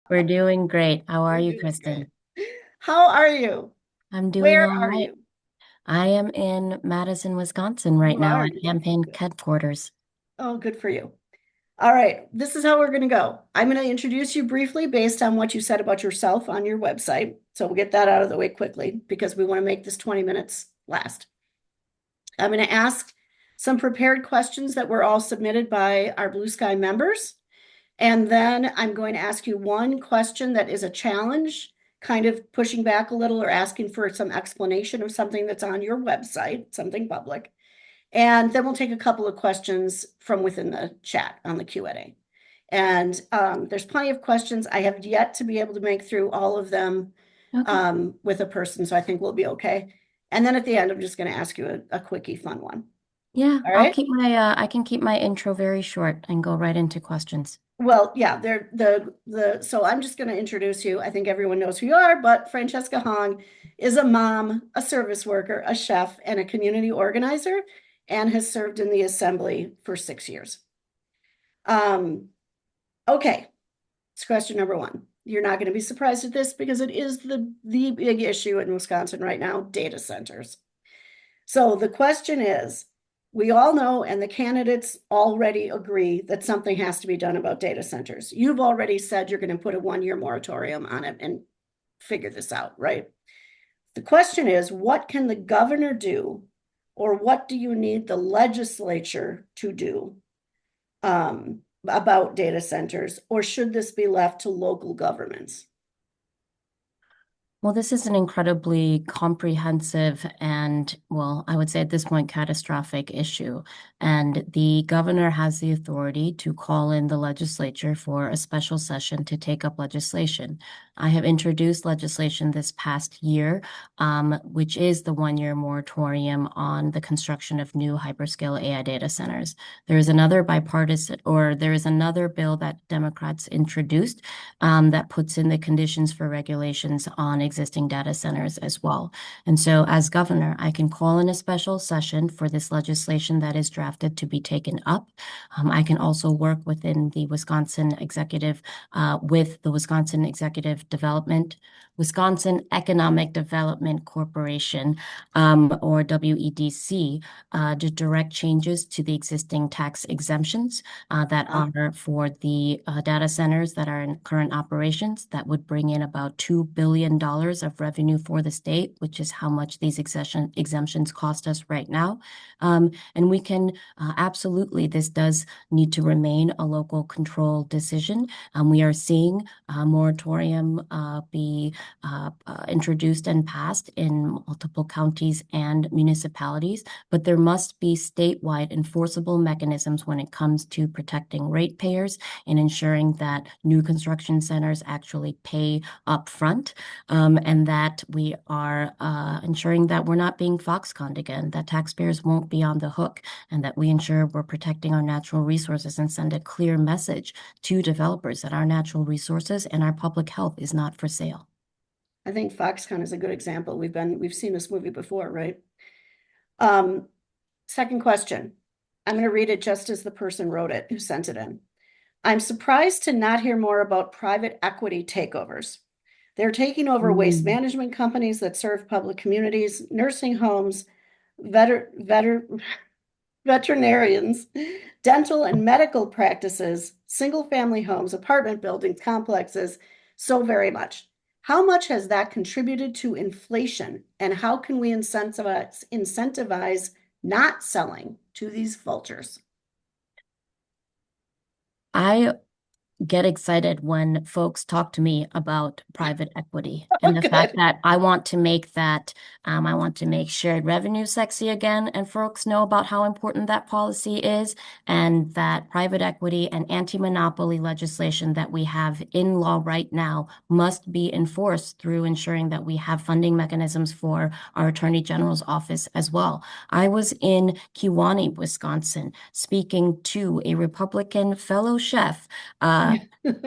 We're doing great. How are We're you, doing good. Kristen? How are you? I'm doing Where all are right. you? I am in Madison, Wisconsin right You now are. at You are. campaign Good. headquarters. Oh, good for you. All right. This is how we're going to go. I'm going to introduce you briefly based on what you said about yourself on your website. So we'll get that out of the way quickly because we want to make this 20 minutes last. I'm going to ask some prepared questions that were all submitted by our Blue Sky members. And then I'm going to ask you one question that is a challenge, kind of pushing back a little or asking for some explanation of something that's on your website, something public. And then we'll take a couple of questions from within the chat on the Q&A. And there's plenty of questions. I have yet to be able to make through all of them Okay. with a person, so I think we'll be okay. And then at the end, I'm just going to ask you a quickie fun one. Yeah, All right? I can keep my intro very short and go right into questions. Well, yeah, they're so I'm just going to introduce you. I think everyone knows who you are, but Francesca Hong is a mom, a service worker, a chef, and a community organizer, and has served in the assembly for 6 years. Um, okay, it's question number one. You're not going to be surprised at this because it is the big issue in Wisconsin right now, data centers. So the question is, we all know, and the candidates already agree that something has to be done about data centers. You've already said you're going to put a 1-year moratorium on it and figure this out, right? The question is, what can the governor do, or what do you need the legislature to do about data centers, or should this be left to local governments? Well, this is an incredibly comprehensive and, well, I would say at this point, catastrophic issue. And the governor has the authority to call in the legislature for a special session to take up legislation. I have introduced legislation this past year, which is the 1-year moratorium on the construction of new hyperscale AI data centers. There is another bipartisan, or there is another bill that Democrats introduced that puts in the conditions for regulations on existing data centers as well. And so, as governor, I can call in a special session for this legislation that is drafted to be taken up. I can also work within the Wisconsin executive, with the Wisconsin Executive Development, Wisconsin Economic Development Corporation, or WEDC, to direct changes to the existing tax exemptions that Uh, are for the data centers that are in current operations that would bring in about $2 billion of revenue for the state, which is how much these exemptions cost us right now. And we can absolutely, this does need to remain a local control decision. We are seeing a moratorium be introduced and passed in multiple counties and municipalities, but there must be statewide enforceable mechanisms when it comes to protecting ratepayers and ensuring that new construction centers actually pay upfront, and that we are ensuring that we're not being foxconned again, that taxpayers won't be on the hook, and that we ensure we're protecting our natural resources and send a clear message to developers that our natural resources and our public health is not for sale. I think Foxconn is a good example. We've seen this movie before, right? Um, Second question. I'm going to read it just as the person wrote it who sent it in. I'm surprised to not hear more about private equity takeovers. They're taking over waste Mm. management companies that serve public communities, nursing homes, veter, veter, veterinarians, dental and medical practices, single family homes, apartment buildings, complexes, so very much. How much has that contributed to inflation, and how can we incentivize not selling to these vultures? I get excited when folks talk to me about private equity and the fact Good. that I want to make shared revenue sexy again, and folks know about how important that policy is, and that private equity and anti-monopoly legislation that we have in law right now must be enforced through ensuring that we have funding mechanisms for our Attorney General's office as well. I was in Kewanee, Wisconsin, speaking to a Republican fellow chef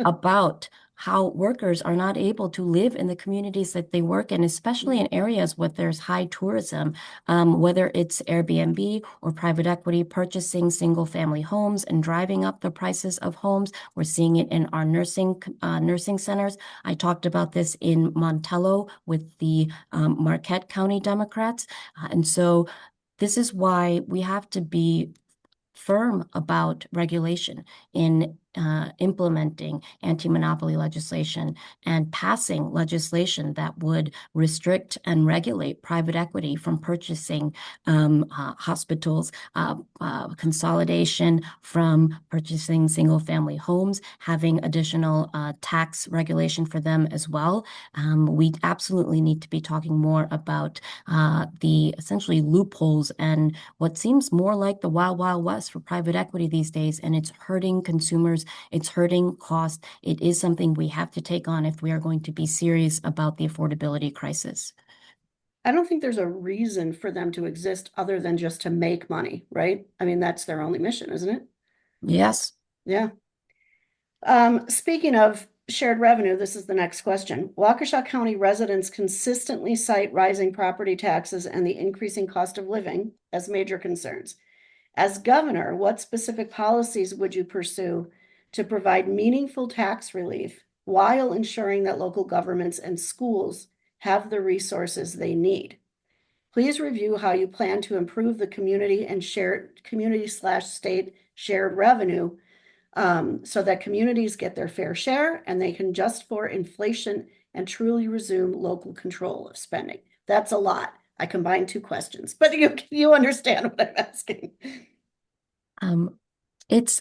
about how workers are not able to live in the communities that they work in, especially in areas where there's high tourism, whether it's Airbnb or private equity purchasing single family homes and driving up the prices of homes. We're seeing it in our nursing centers. I talked about this in Montello with the Marquette County Democrats. And so this is why we have to be firm about regulation in implementing anti-monopoly legislation and passing legislation that would restrict and regulate private equity from purchasing hospitals, consolidation from purchasing single-family homes, having additional tax regulation for them as well. We absolutely need to be talking more about the essentially loopholes and what seems more like the wild, wild west for private equity these days, and it's hurting consumers. It's hurting cost. It is something we have to take on if we are going to be serious about the affordability crisis. I don't think there's a reason for them to exist other than just to make money, right? I mean, that's their only mission, isn't it? Yes. Yeah. Speaking of shared revenue, this is the next question. Waukesha County residents consistently cite rising property taxes and the increasing cost of living as major concerns. As governor, what specific policies would you pursue to provide meaningful tax relief while ensuring that local governments and schools have the resources they need? Please review how you plan to improve the community and shared community/state shared revenue so that communities get their fair share and they can adjust for inflation and truly resume local control of spending. That's a lot. I combined two questions, but you understand what I'm asking. Um, it's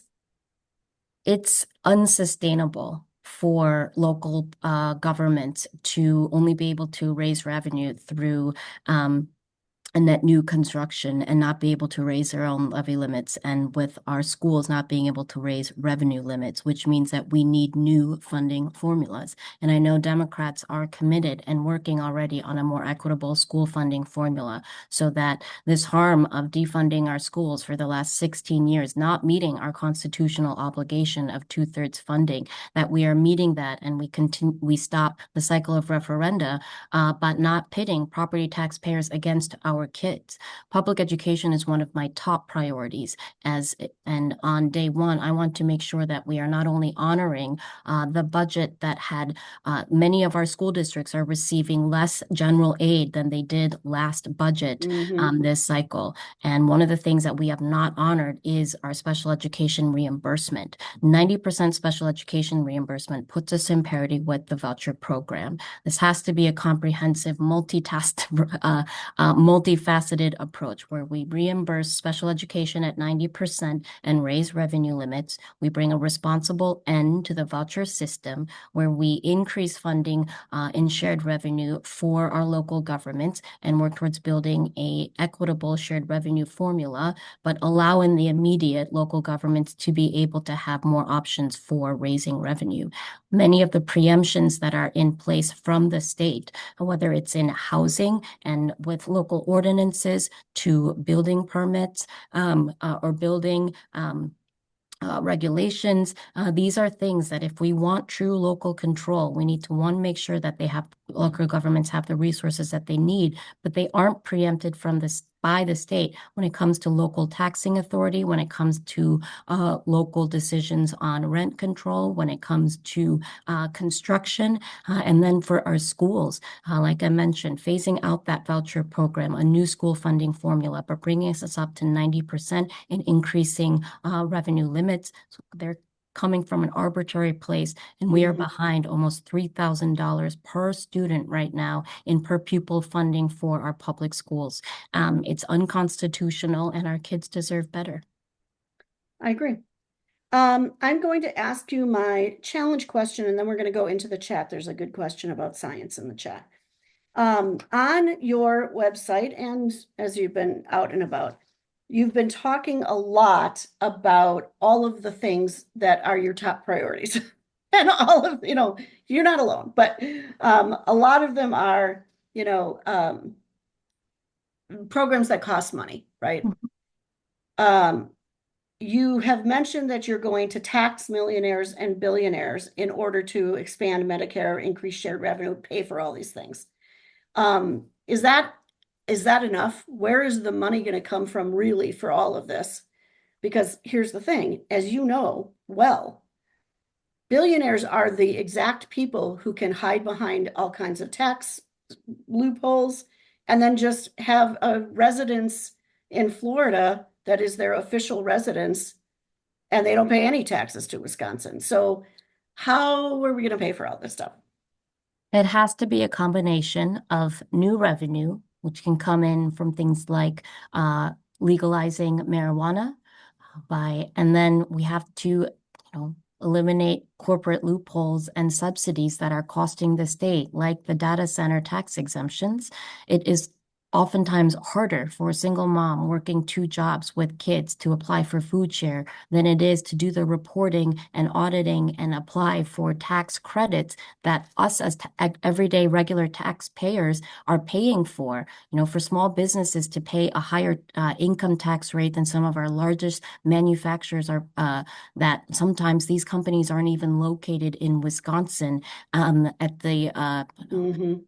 it's unsustainable for local governments to only be able to raise revenue through a net new construction and not be able to raise their own levy limits, and with our schools not being able to raise revenue limits, which means that we need new funding formulas. And I know Democrats are committed and working already on a more equitable school funding formula so that this harm of defunding our schools for the last 16 years, not meeting our constitutional obligation of 2/3 funding, that we are meeting that and we stop the cycle of referenda, but not pitting property taxpayers against our kids. Public education is one of my top priorities and on day one, I want to make sure that we are not only honoring the budget that had many of our school districts are receiving less general aid than they did last budget this cycle. And one of the things that we have not honored is our special education reimbursement. 90% special education reimbursement puts us in parity with the voucher program. This has to be a comprehensive, multifaceted approach where we reimburse special education at 90% and raise revenue limits. We bring a responsible end to the voucher system where we increase funding in shared revenue for our local governments and work towards building a equitable shared revenue formula, but allowing the immediate local governments to be able to have more options for raising revenue. Many of the preemptions that are in place from the state, whether it's in housing and with local ordinances to building permits or building regulations. These are things that if we want true local control, we need to, one, make sure that local governments have the resources that they need, but they aren't preempted from this by the state when it comes to local taxing authority, when it comes to local decisions on rent control, when it comes to construction, and then for our schools, like I mentioned, phasing out that voucher program, a new school funding formula, but bringing us up to 90% and increasing revenue limits. So they're coming from an arbitrary place, and we are behind almost $3,000 per student right now in per pupil funding for our public schools. It's unconstitutional, and our kids deserve better. I agree. I'm going to ask you my challenge question, and then we're going to go into the chat. There's a good question about science in the chat. On your website, and as you've been out and about, you've been talking a lot about all of the things that are your top priorities. And all of, you're not alone, but a lot of them are, programs that cost money, right? you have mentioned that you're going to tax millionaires and billionaires in order to expand Medicare, increase shared revenue, pay for all these things. Is that enough? Where is the money going to come from really for all of this? Because here's the thing, as you know, well, billionaires are the exact people who can hide behind all kinds of tax loopholes and then just have a residence in Florida that is their official residence and they don't pay any taxes to Wisconsin. So how are we going to pay for all this stuff? It has to be a combination of new revenue, which can come in from things like legalizing marijuana and then we have to, eliminate corporate loopholes and subsidies that are costing the state, like the data center tax exemptions. It is oftentimes harder for a single mom working two jobs with kids to apply for food share than it is to do the reporting and auditing and apply for tax credits that us as everyday regular taxpayers are paying for. For small businesses to pay a higher income tax rate than some of our largest manufacturers are, that sometimes these companies aren't even located in Wisconsin, at the Mhm.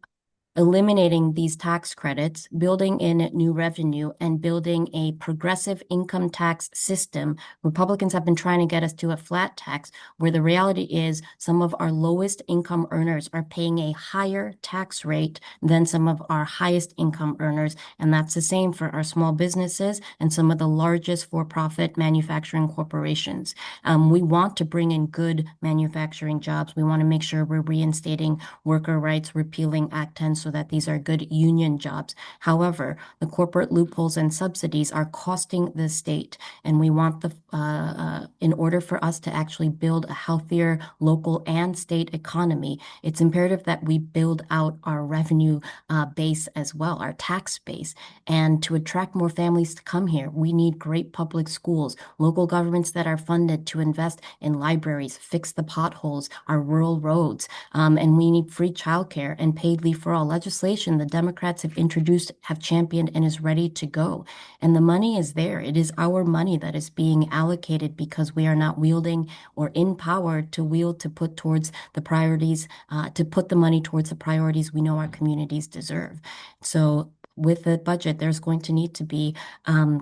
eliminating these tax credits, building in new revenue, and building a progressive income tax system. Republicans have been trying to get us to a flat tax, where the reality is some of our lowest income earners are paying a higher tax rate than some of our highest income earners. And that's the same for our small businesses and some of the largest for-profit manufacturing corporations. We want to bring in good manufacturing jobs. We want to make sure we're reinstating worker rights, repealing Act 10 so that these are good union jobs. However, the corporate loopholes and subsidies are costing the state, and we want in order for us to actually build a healthier local and state economy, it's imperative that we build out our revenue base as well, our tax base. And to attract more families to come here, we need great public schools, local governments that are funded to invest in libraries, fix the potholes, our rural roads, and we need free childcare and paid leave for all legislation the Democrats have introduced, have championed, and is ready to go. And the money is there. It is our money that is being allocated because we are not wielding or in power to wield to put towards the priorities, to put the money towards the priorities we know our communities deserve. So with the budget, there's going to need to be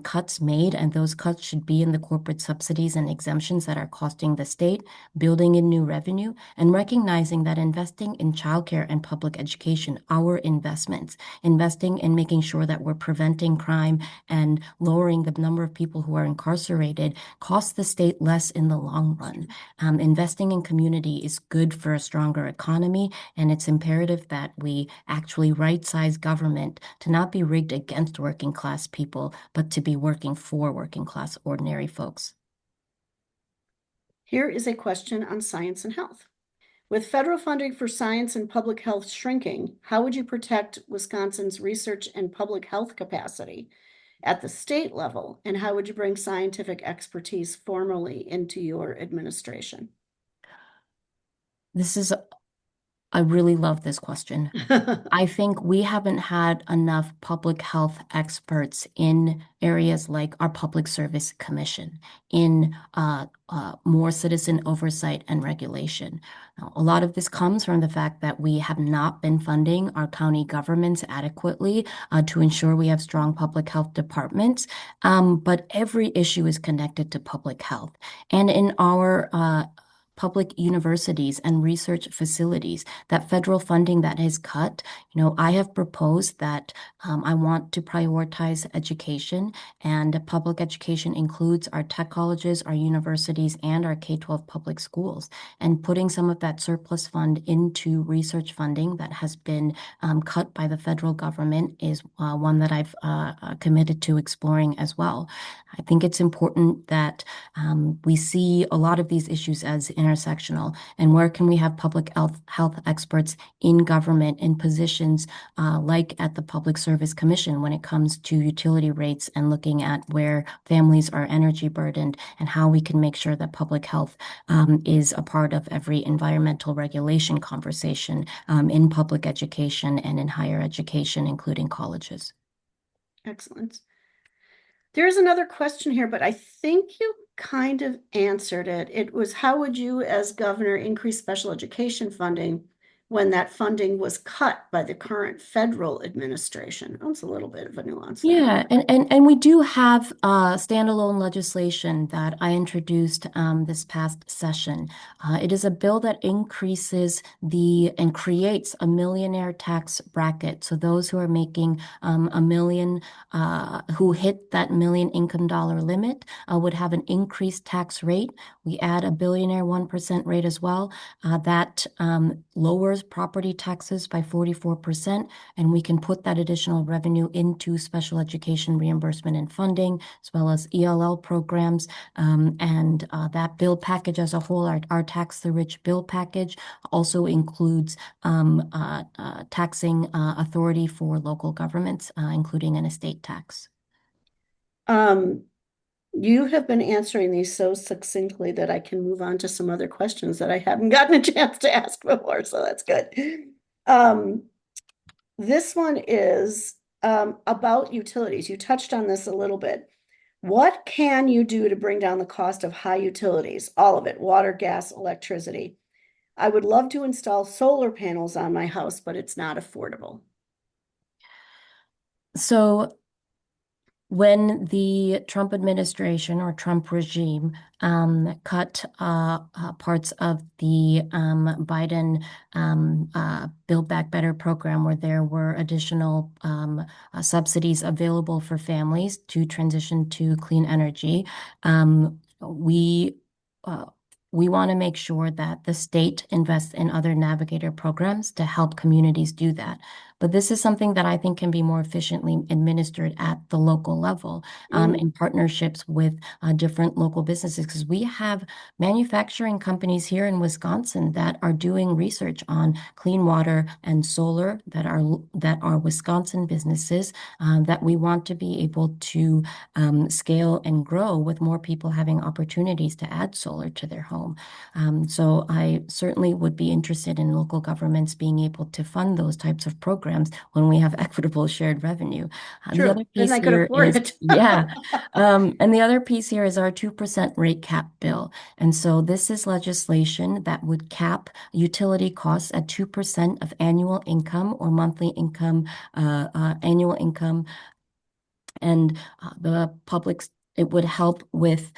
cuts made, and those cuts should be in the corporate subsidies and exemptions that are costing the state, building in new revenue, and recognizing that investing in childcare and public education, our investments, investing in making sure that we're preventing crime and lowering the number of people who are incarcerated costs the state less in the long run. Investing in community is good for a stronger economy, and it's imperative that we actually right-size government to not be rigged against working class people, but to be working for working class ordinary folks. Here is a question on science and health. With federal funding for science and public health shrinking, how would you protect Wisconsin's research and public health capacity at the state level? And how would you bring scientific expertise formally into your administration? I really love this question. I think we haven't had enough public health experts in areas like our Public Service Commission, in more citizen oversight and regulation. Now, a lot of this comes from the fact that we have not been funding our county governments adequately to ensure we have strong public health departments. But every issue is connected to public health. And in our public universities and research facilities, that federal funding that is cut, I have proposed that I want to prioritize education, and public education includes our tech colleges, our universities, and our K-12 public schools. And putting some of that surplus fund into research funding that has been cut by the federal government is one that I've committed to exploring as well. I think it's important that we see a lot of these issues as intersectional, and where can we have public health experts in government in positions like at the Public Service Commission when it comes to utility rates and looking at where families are energy burdened and how we can make sure that public health is a part of every environmental regulation conversation in public education and in higher education, including colleges. Excellent. There's another question here, but I think you kind of answered it. It was, how would you, as governor, increase special education funding when that funding was cut by the current federal administration? That's a little bit of a nuance there. Yeah, and we do have standalone legislation that I introduced this past session. It is a bill that increases the and creates a millionaire tax bracket. So those who are making a million, who hit that million income dollar limit, would have an increased tax rate. We add a billionaire 1% rate as well. That lowers property taxes by 44%, and we can put that additional revenue into special education reimbursement and funding, as well as ELL programs. And that bill package as a whole, our Tax the Rich bill package, also includes taxing authority for local governments, including an estate tax. Um, you have been answering these so succinctly that I can move on to some other questions that I haven't gotten a chance to ask before, so that's good. This one is about utilities. You touched on this a little bit. What can you do to bring down the cost of high utilities? All of it, water, gas, electricity. I would love to install solar panels on my house, but it's not affordable. So when the Trump administration or Trump regime cut parts of the Biden Build Back Better program, where there were additional subsidies available for families to transition to clean energy, we we want to make sure that the state invests in other navigator programs to help communities do that. But this is something that I think can be more efficiently administered at the local level, in partnerships with different local businesses, because we have manufacturing companies here in Wisconsin that are doing research on clean water and solar that are Wisconsin businesses that we want to be able to scale and grow with more people having opportunities to add solar to their home. So I certainly would be interested in local governments being able to fund those types of programs when we have equitable shared revenue. The other True, then piece I could here afford is, it. yeah, and the other piece here is our 2% rate cap bill. And so this is legislation that would cap utility costs at 2% of annual income or monthly income, annual income. And the public, it would help with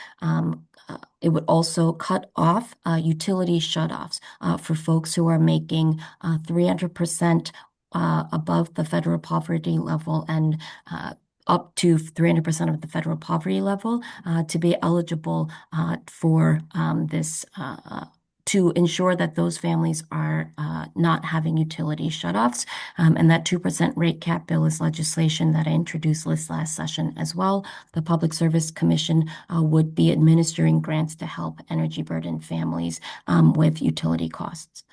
it would also cut off utility shutoffs for folks who are making 300% above the federal poverty level and up to 300% of the federal poverty level to be eligible for this. To ensure that those families are not having utility shutoffs. And that 2% rate cap bill is legislation that I introduced this last session as well. The Public Service Commission would be administering grants to help energy burdened families with utility costs.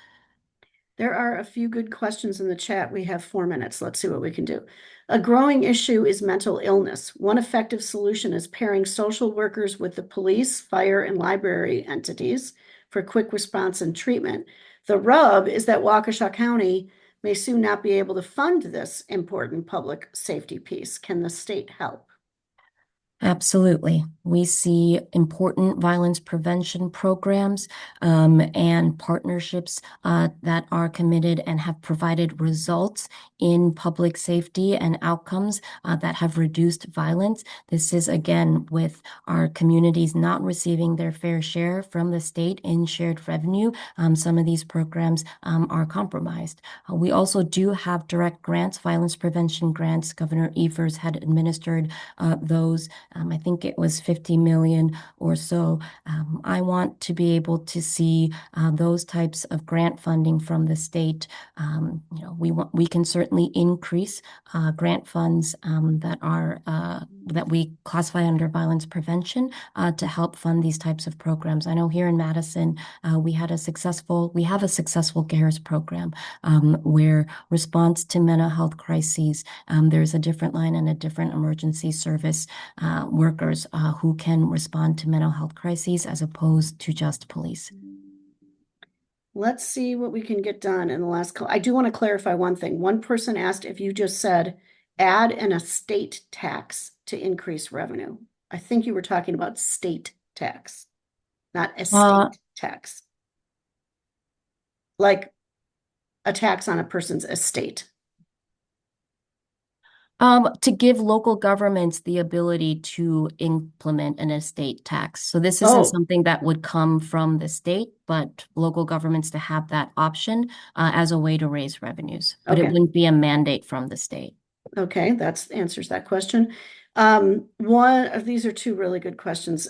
There are a few good questions in the chat. We have 4 minutes. Let's see what we can do. A growing issue is mental illness. One effective solution is pairing social workers with the police, fire, and library entities for quick response and treatment. The rub is that Waukesha County may soon not be able to fund this important public safety piece. Can the state help? Absolutely. We see important violence prevention programs and partnerships that are committed and have provided results in public safety and outcomes that have reduced violence. This is, again, with our communities not receiving their fair share from the state in shared revenue. Some of these programs are compromised. We also do have direct grants, violence prevention grants. Governor Evers had administered those. I think it was 50 million or so. I want to be able to see those types of grant funding from the state. We can certainly increase grant funds that we classify under violence prevention to help fund these types of programs. I know here in Madison, we have a successful CARES program where response to mental health crises, there's a different line and a different emergency service workers who can respond to mental health crises as opposed to just police. Let's see what we can get done in the last call. I do want to clarify one thing. One person asked if you just said add an estate tax to increase revenue. I think you were talking about state tax, not Uh, estate tax, like a tax on a person's estate. To give local governments the ability to implement an estate tax. So this isn't Oh, something that would come from the state, but local governments to have that option as a way to raise revenues. But it okay. wouldn't be a mandate from the state. Okay, that's answers that question. One of these are two really good questions.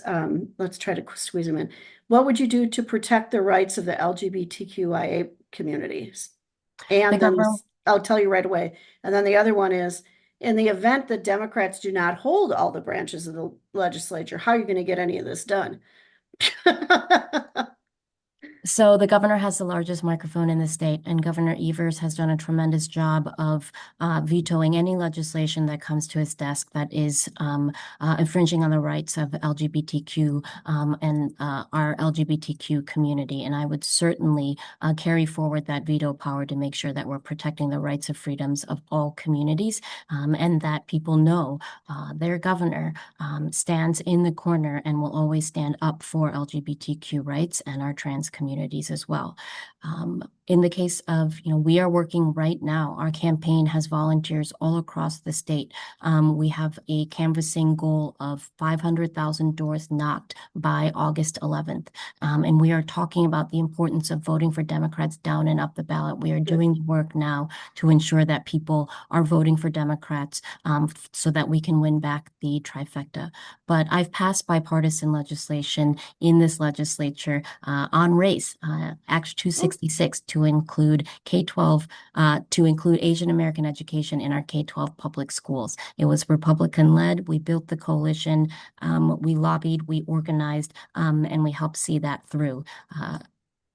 Let's try to squeeze them in. What would you do to protect the rights of the LGBTQIA communities? The And then government I'll tell you right away. And then the other one is, in the event that Democrats do not hold all the branches of the legislature, how are you going to get any of this done? So the governor has the largest microphone in the state, and Governor Evers has done a tremendous job of vetoing any legislation that comes to his desk that is infringing on the rights of LGBTQ and our LGBTQ community. And I would certainly carry forward that veto power to make sure that we're protecting the rights of freedoms of all communities and that people know their governor stands in the corner and will always stand up for LGBTQ rights and our trans communities as well. In the case of, we are working right now. Our campaign has volunteers all across the state. We have a canvassing goal of 500,000 doors knocked by August 11th. And we are talking about the importance of voting for Democrats down and up the ballot. We are Good. doing the work now to ensure that people are voting for Democrats so that we can win back the trifecta. But I've passed bipartisan legislation in this legislature on race, Act Oh, 266, to include K-12, to include Asian American education in our K-12 public schools. It was Republican-led. We built the coalition. We lobbied, we organized, and we helped see that through.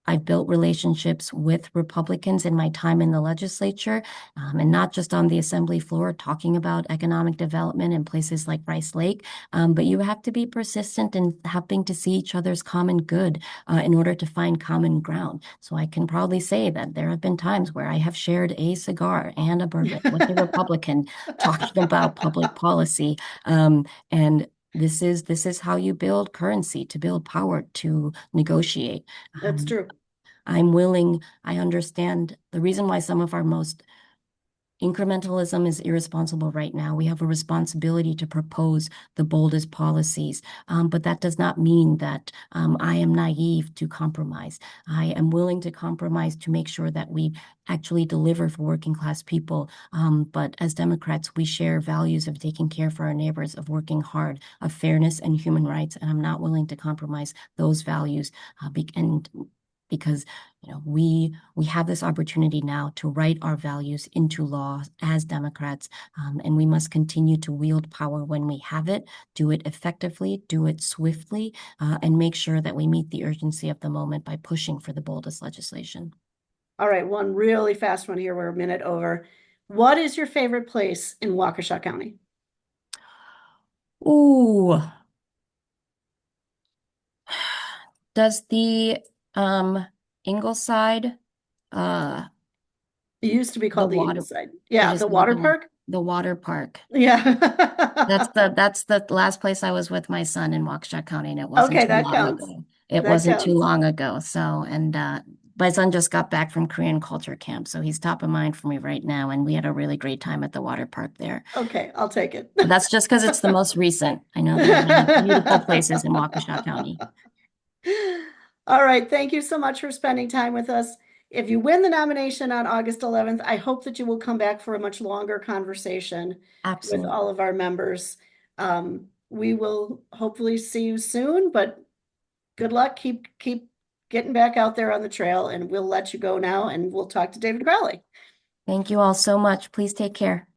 I've built relationships with Republicans in my time in the legislature, and not just on the assembly floor talking about economic development in places like Rice Lake, but you have to be persistent in helping to see each other's common good in order to find common ground. So I can proudly say that there have been times where I have shared a cigar and a bourbon with a Republican talking about public policy. And this is how you build currency, to build power, to negotiate. that's true. I'm willing, I understand the reason why some of our most incrementalism is irresponsible right now. We have a responsibility to propose the boldest policies, but that does not mean that I am naive to compromise. I am willing to compromise to make sure that we actually deliver for working class people. But as Democrats, we share values of taking care for our neighbors, of working hard, of fairness and human rights, and I'm not willing to compromise those values. And because we have this opportunity now to write our values into law as Democrats, and we must continue to wield power when we have it, do it effectively, do it swiftly, and make sure that we meet the urgency of the moment by pushing for the boldest legislation. All right, one really fast one here. We're a minute over. What is your favorite place in Waukesha County? Ooh, does the Ingleside, uh, It used to be the called the water, Ingleside. it Yeah, is the now water park. the water park. That's Yeah. the last place I was with my son in Waukesha County, and it wasn't Okay, too that long counts. ago. It That wasn't too counts. long ago. So, and my son just got back from Korean culture camp, so he's top of mind for me right now. And we had a really great time at the water park there. Okay, I'll take it. But that's just because it's the most recent. I know there are many beautiful places in Waukesha County. All right, thank you so much for spending time with us. If you win the nomination on August 11th, I hope that you will come back for a much longer conversation with all Absolutely. of our members. We will hopefully see you soon, but good luck. Keep getting back out there on the trail, and we'll let you go now, and we'll talk to David Crowley. Thank you all so much. Please take care.